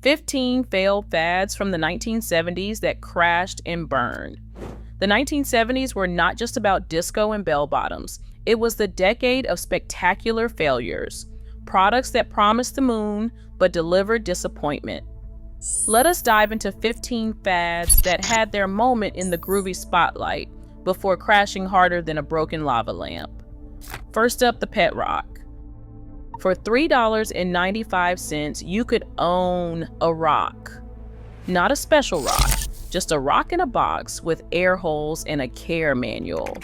15 failed fads from the 1970s that crashed and burned. The 1970s were not just about disco and bell-bottoms. It was the decade of spectacular failures. Products that promised the moon but delivered disappointment. Let us dive into 15 fads that had their moment in the groovy spotlight before crashing harder than a broken lava lamp. First up, the pet rock. For $3.95, you could own a rock. Not a special rock, just a rock in a box with air holes and a care manual.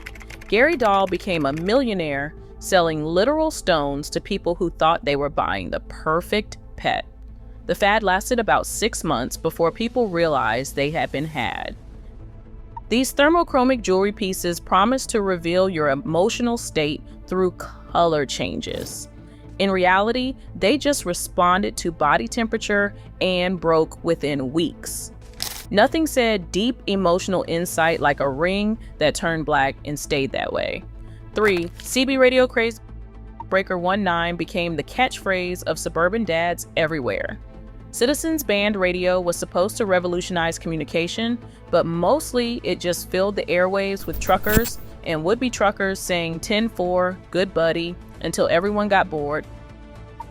Gary Dahl became a millionaire selling literal stones to people who thought they were buying the perfect pet. The fad lasted about 6 months before people realized they had been had. These thermochromic jewelry pieces promised to reveal your emotional state through color changes. In reality, they just responded to body temperature and broke within weeks. Nothing said deep emotional insight like a ring that turned black and stayed that way. 3. CB radio craze breaker 19 became the catchphrase of suburban dads everywhere. Citizens Band radio was supposed to revolutionize communication, but mostly it just filled the airwaves with truckers and would-be truckers saying 10-4, good buddy, until everyone got bored.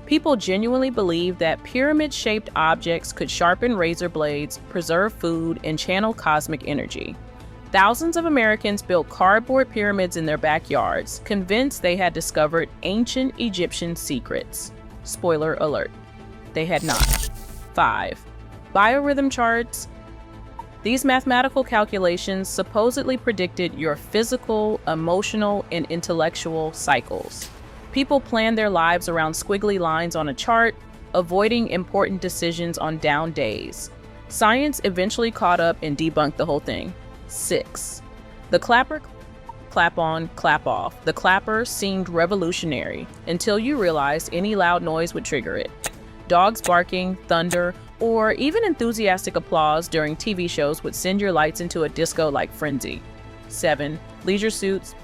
People genuinely believed that pyramid-shaped objects could sharpen razor blades, preserve food, and channel cosmic energy. Thousands of Americans built cardboard pyramids in their backyards, convinced they had discovered ancient Egyptian secrets. Spoiler alert, they had not. 5. Biorhythm charts. These mathematical calculations supposedly predicted your physical, emotional, and intellectual cycles. People planned their lives around squiggly lines on a chart, avoiding important decisions on down days. Science eventually caught up and debunked the whole thing. 6. The clapper, clap on, clap off. The clapper seemed revolutionary until you realized any loud noise would trigger it. Dogs barking, thunder, or even enthusiastic applause during TV shows would send your lights into a disco-like frenzy. 7. Leisure suits.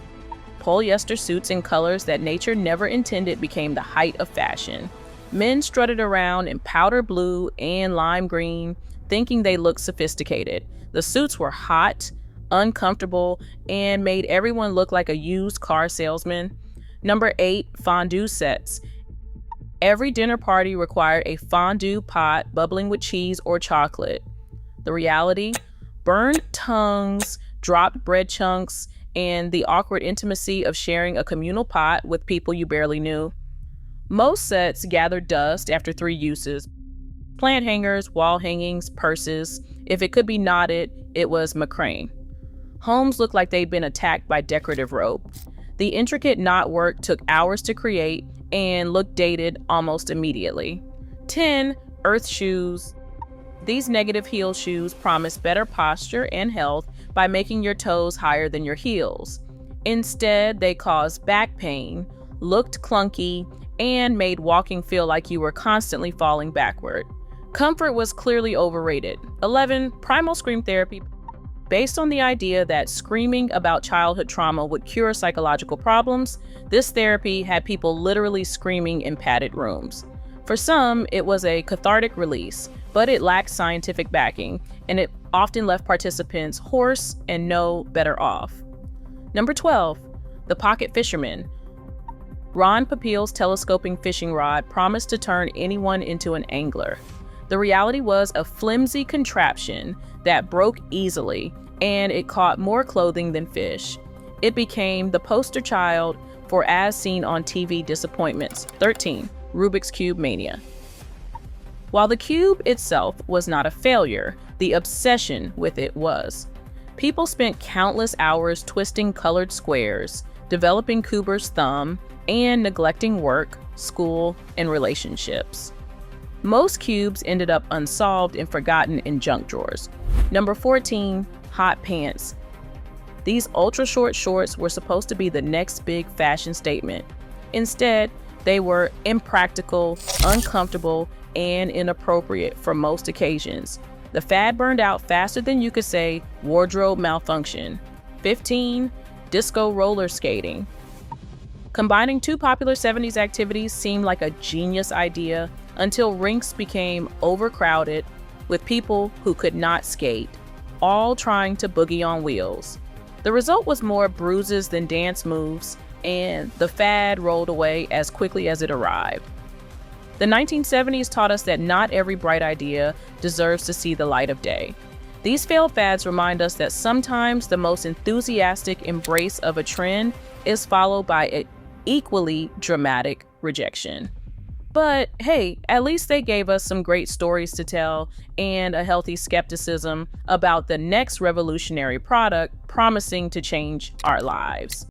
Polyester suits in colors that nature never intended became the height of fashion. Men strutted around in powder blue and lime green, thinking they looked sophisticated. The suits were hot, uncomfortable, and made everyone look like a used car salesman. Number 8, fondue sets. Every dinner party required a fondue pot bubbling with cheese or chocolate. The reality? Burned tongues, dropped bread chunks, and the awkward intimacy of sharing a communal pot with people you barely knew. Most sets gathered dust after 3 uses. Plant hangers, wall hangings, purses. If it could be knotted, it was macrame. Homes looked like they'd been attacked by decorative rope. The intricate knot work took hours to create and looked dated almost immediately. 10. Earth shoes. These negative heel shoes promise better posture and health by making your toes higher than your heels. Instead, they caused back pain, looked clunky, and made walking feel like you were constantly falling backward. Comfort was clearly overrated. 11. Primal scream therapy. Based on the idea that screaming about childhood trauma would cure psychological problems, this therapy had people literally screaming in padded rooms. For some, it was a cathartic release, but it lacked scientific backing, and it often left participants hoarse and no better off. Number 12, the pocket fisherman. Ron Popeil's telescoping fishing rod promised to turn anyone into an angler. The reality was a flimsy contraption that broke easily, and it caught more clothing than fish. It became the poster child for as seen on TV disappointments. 13, Rubik's Cube mania. While the cube itself was not a failure, the obsession with it was. People spent countless hours twisting colored squares, developing Kuber's thumb, and neglecting work, school, and relationships. Most cubes ended up unsolved and forgotten in junk drawers. Number 14, hot pants. These ultra short shorts were supposed to be the next big fashion statement. Instead, they were impractical, uncomfortable, and inappropriate for most occasions. The fad burned out faster than you could say wardrobe malfunction. 15, disco roller skating. Combining two popular 70s activities seemed like a genius idea until rinks became overcrowded with people who could not skate, all trying to boogie on wheels. The result was more bruises than dance moves, and the fad rolled away as quickly as it arrived. The 1970s taught us that not every bright idea deserves to see the light of day. These failed fads remind us that sometimes the most enthusiastic embrace of a trend is followed by an equally dramatic rejection. But hey, at least they gave us some great stories to tell and a healthy skepticism about the next revolutionary product promising to change our lives.